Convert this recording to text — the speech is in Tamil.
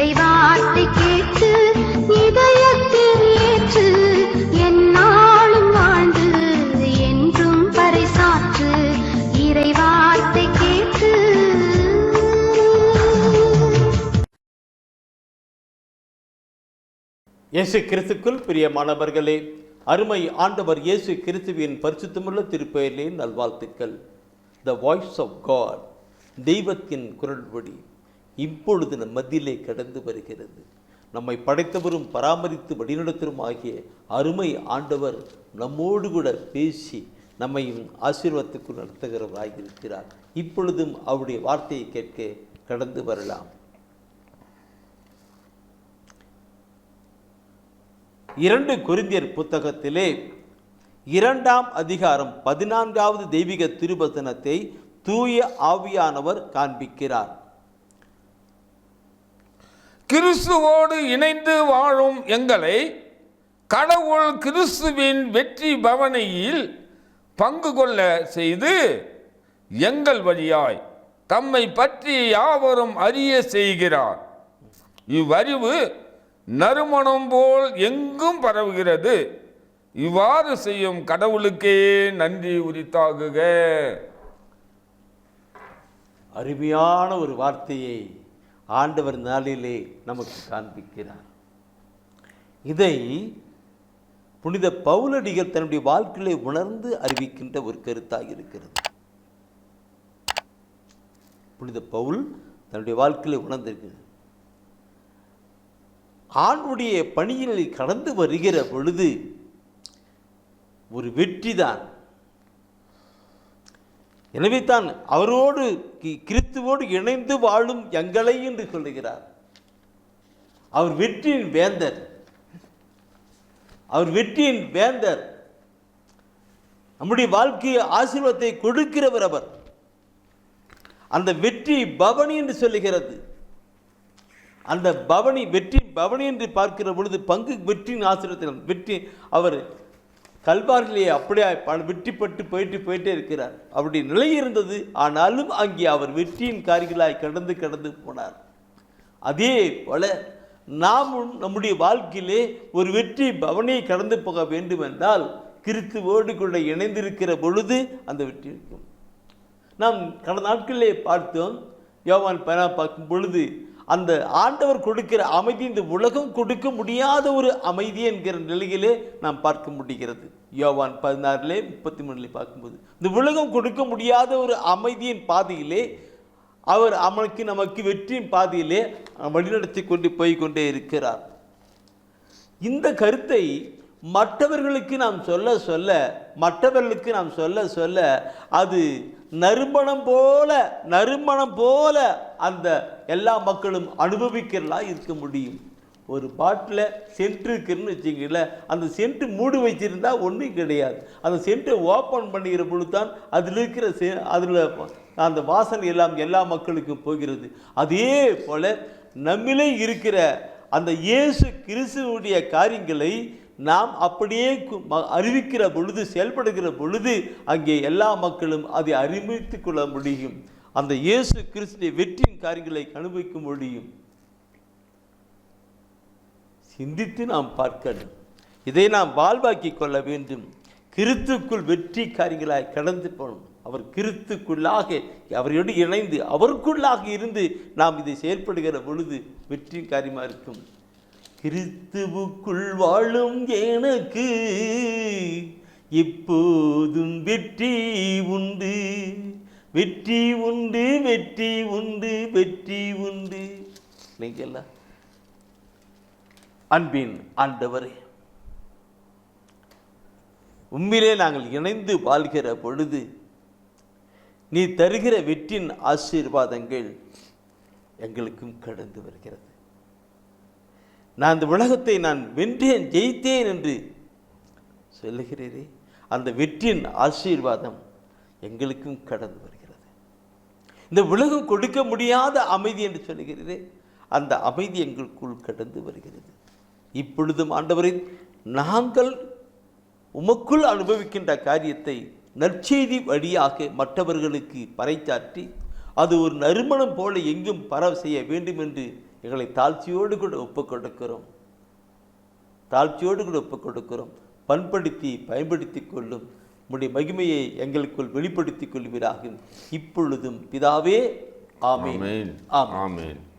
இறைவார்த்தை கேட்டு இதயத்தில் ஏற்று என்னாலும் வாழ்ந்து என்றும் பறைசாற்று. இறைவார்த்தை கேட்டு. இயேசு கிறிஸ்துக்குள் பிரியமானவர்களே, அருமை ஆண்டவர் இயேசு கிறிஸ்துவின் பரிசுத்தமுள்ள திருப்பெயரிலே நல்வாழ்த்துக்கள். த வாய்ஸ் ஆஃப் காட், தெய்வத்தின் குரல் வழி இப்பொழுது நம் மத்தியிலே கடந்து வருகிறது. நம்மை படைத்தவரும் பராமரித்து வழிநடத்தரும் ஆகிய அருமை ஆண்டவர் நம்மோடு கூட பேசி நம்மையும் ஆசீர்வாதத்துக்கு நடத்துகிறவராக இருக்கிறார். இப்பொழுதும் அவருடைய வார்த்தையை கேட்க கடந்து வரலாம். 2 கொரிந்தியர் புத்தகத்திலே 2ஆம் அதிகாரம் 14வது தெய்வீக திருவசனத்தை தூய ஆவியானவர் காண்பிக்கிறார். கிறிஸ்துவோடு இணைந்து வாழும் எங்களை கடவுள் கிறிஸ்துவின் வெற்றி பவனியில் பங்கு கொள்ள செய்து எங்கள் வழியாய் தம்மை பற்றி யாவரும் அறிய செய்கிறார். இவ்வறிவு நறுமணம் போல் எங்கும் பரவுகிறது. இவ்வாறு செய்யும் கடவுளுக்கே நன்றி உரித்தாகுக. அருமையான ஒரு வார்த்தையை ஆண்டவர் நாளிலே நமக்கு காண்பிக்கிறார். இதை புனித பவுலடிகள் தன்னுடைய வாழ்க்கையிலே உணர்ந்து அறிவிக்கின்ற ஒரு கருத்தாக இருக்கிறது. புனித பவுல் தன்னுடைய வாழ்க்கையிலே உணர்ந்திருக்கிறது. ஆண்டுடைய பணியினை கடந்து வருகிற பொழுது ஒரு வெற்றி தான். எனவே தான் அவரோடு கிறிஸ்துவோடு இணைந்து வாழும் எங்களை என்று சொல்லுகிறார். அவர் வெற்றியின் வேந்தர். அவர் வெற்றியின் வேந்தர். நம்முடைய வாழ்க்கையை ஆசீர்வாதத்தை கொடுக்கிறவர் அவர். அந்த வெற்றி பவனி என்று சொல்லுகிறது. அந்த பவனி வெற்றி பவனி என்று பார்க்கிற பொழுது பங்கு வெற்றியின் ஆசீர்வாதம். வெற்றி அவர் கல்வாரிலே அப்படியே வெற்றிப்பட்டு போயிட்டே இருக்கிறார். அவருடைய நிலை இருந்தது. ஆனாலும் அங்கே அவர் வெற்றியின் காரியங்களாய் கடந்து போனார். அதே போல நாமும் நம்முடைய வாழ்க்கையிலே ஒரு வெற்றி பவனியை கடந்து போக வேண்டும் என்றால் கிறிஸ்துவோடு கூட இணைந்திருக்கிற பொழுது அந்த வெற்றி இருக்கும். நாம் கடந்த நாட்களிலே பார்த்தோம். யோவான் பார்க்கும் பொழுது அந்த ஆண்டவர் கொடுக்கிற அமைதி இந்த உலகம் கொடுக்க முடியாத ஒரு அமைதி என்கிற நிலையிலே நாம் பார்க்க முடிகிறது. யோவான் 16:33 பார்க்கும்போது இந்த உலகம் கொடுக்க முடியாத ஒரு அமைதியின் பாதையிலே அவர் நமக்கு வெற்றியின் பாதையிலே வழிநடத்தி கொண்டு போய்கொண்டே இருக்கிறார். இந்த கருத்தை மற்றவர்களுக்கு நாம் சொல்ல அது நறுமணம் போல அந்த எல்லா மக்களும் அனுபவிக்கிறதா இருக்க முடியும். ஒரு பாட்டில் சென்ட் இருக்குன்னு வச்சுங்களேன், அந்த சென்ட் மூடு வச்சிருந்தா ஒன்றும் கிடையாது. அந்த சென்ட்டை ஓப்பன் பண்ணுகிற பொழுது தான் அதில் அந்த வாசனை எல்லாம் எல்லா மக்களுக்கும் போகிறது. அதே போல நம்மிலே இருக்கிற அந்த இயேசு கிறிஸ்துவுடைய காரியங்களை நாம் அப்படியே அறிவிக்கிற பொழுது, செயல்படுகிற பொழுது அங்கே எல்லா மக்களும் அதை அறிவித்து கொள்ள முடியும். அந்த இயேசு கிறிஸ்துவின் வெற்றியின் காரியங்களை அனுபவிக்க முடியும். சிந்தித்து நாம் பார்க்கணும். இதை நாம் வாழ்வாக்கி கொள்ள வேண்டும். கிறிஸ்துக்குள் வெற்றி காரியங்களாய் கடந்து போகணும். அவர் கிறிஸ்துக்குள்ளாக அவரோடு இணைந்து அவருக்குள்ளாக இருந்து நாம் இதை செயல்படுகிற பொழுது வெற்றியின் காரியமாக இருக்கும். கிறிஸ்துவுக்குள் வாழும் எனக்கு எப்போதும் வெற்றி உண்டு, வெற்றி உண்டு, வெற்றி உண்டு, வெற்றி உண்டு. நீங்கள்லாம் அன்பின் ஆண்டவரே, உண்மையிலே நாங்கள் இணைந்து வாழ்கிற பொழுது நீ தருகிற வெற்றியின் ஆசீர்வாதங்கள் எங்களுக்கும் கடந்து வருகிறது. நான் இந்த உலகத்தை நான் வென்றேன், ஜெயித்தேன் என்று சொல்லுகிறீரே, அந்த வெற்றியின் ஆசீர்வாதம் எங்களுக்கும் கடந்து வருகிறது. இந்த உலகம் கொடுக்க முடியாத அமைதி என்று சொல்லுகிறீரே, அந்த அமைதி எங்களுக்குள் கடந்து வருகிறது. இப்பொழுதும் ஆண்டவரே, நாங்கள் உமக்குள் அனுபவிக்கின்ற காரியத்தை நற்செய்தி வழியாக மற்றவர்களுக்கு பறைச்சாற்றி அது ஒரு நறுமணம் போல எங்கும் பரவ செய்ய வேண்டும் என்று எங்களை தாழ்ச்சியோடு கூட ஒப்புக் கொடுக்கிறோம். தாழ்ச்சியோடு கூட ஒப்புக் கொடுக்கிறோம். பண்படுத்தி பயன்படுத்திக் கொள்ளும். உம்முடைய மகிமையை எங்களுக்குள் வெளிப்படுத்திக் கொள்வீராக. இப்பொழுதும் பிதாவே, ஆமென். ஆமென். ஆமென். ஆமென்.